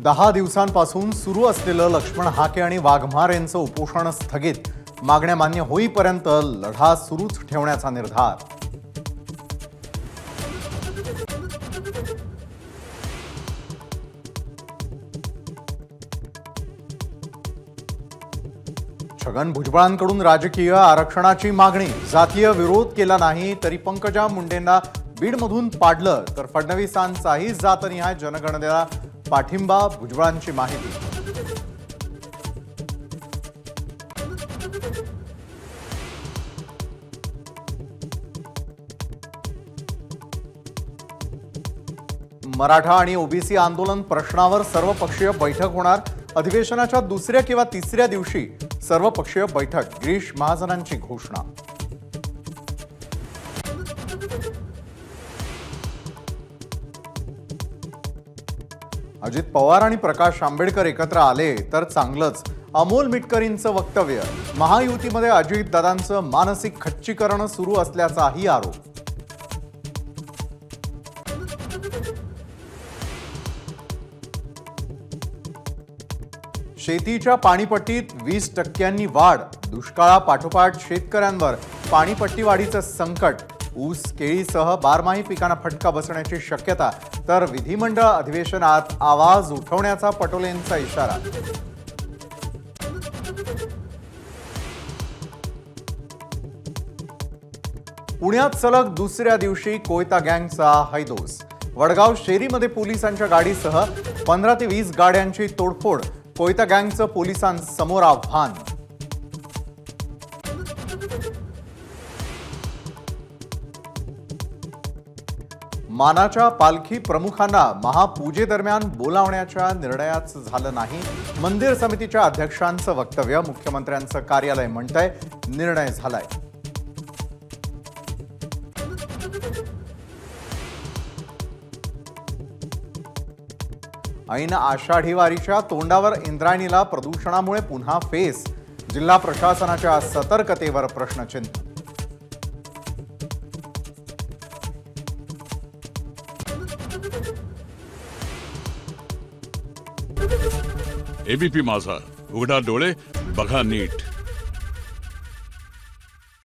10 दिवसांपासून सुरू असलेलं लक्ष्मण हाके आणि वाघमार यांचं उपोषण स्थगित, मागण्या मान्य होईपर्यंत लढा सुरूच ठेवण्याचा निर्धार। छगन भुजबळांकडून राजकीय आरक्षणाची मागणी, जातीय विरोध केला नाही तरी पंकजा मुंडेंना बीडमधून पाडलं तर फडणवीसांचाही जातनिहाय जनगणनेला पाठिंबा, भुजबळांची माहिती। मराठा आणि ओबीसी आंदोलन प्रश्नावर सर्वपक्षीय बैठक होणार, अधिवेशनाच्या दुसऱ्या किंवा तिसऱ्या दिवशी सर्वपक्षीय बैठक, गिरीश महाजनांची घोषणा। अजित पवार आणि प्रकाश आंबेडकर एकत्र आले तर चांगलंच, अमोल मिटकरींचं वक्तव्य। महायुतीमध्ये अजितदादांचं मानसिक खच्चीकरण सुरू असल्याचाही आरोप। शेतीच्या पाणीपट्टीत 20% वाढ, दुष्काळापाठोपाठ शेतकऱ्यांवर पाणीपट्टी वाढीचं संकट। ऊस केळीसह बारमाही पिकांना फटका बसण्याची शक्यता, तर विधिमंडळ अधिवेशनात आवाज उठवण्याचा पटोलेंचा इशारा। पुण्यात सलग दुसऱ्या दिवशी कोयता गँगचा हैदोस। वडगाव शेरीमध्ये पोलिसांच्या गाडीसह 15 ते 20 गाड्यांची तोडफोड, कोयता गँगचं पोलिसांसमोर आव्हान। मानाच्या पालखी प्रमुखांना महापूजेदरम्यान बोलावण्याच्या निर्णयाचं झालं नाही, मंदिर समितीच्या अध्यक्षांचं वक्तव्य। मुख्यमंत्र्यांचं कार्यालय म्हणतंय निर्णय झालाय। ऐन आषाढी वारीच्या तोंडावर इंद्रायणीला प्रदूषणामुळे पुन्हा फेस, जिल्हा प्रशासनाच्या सतर्कतेवर प्रश्नचिन्ह। एबीपी माझा, उघडा डोळे बघा नीट।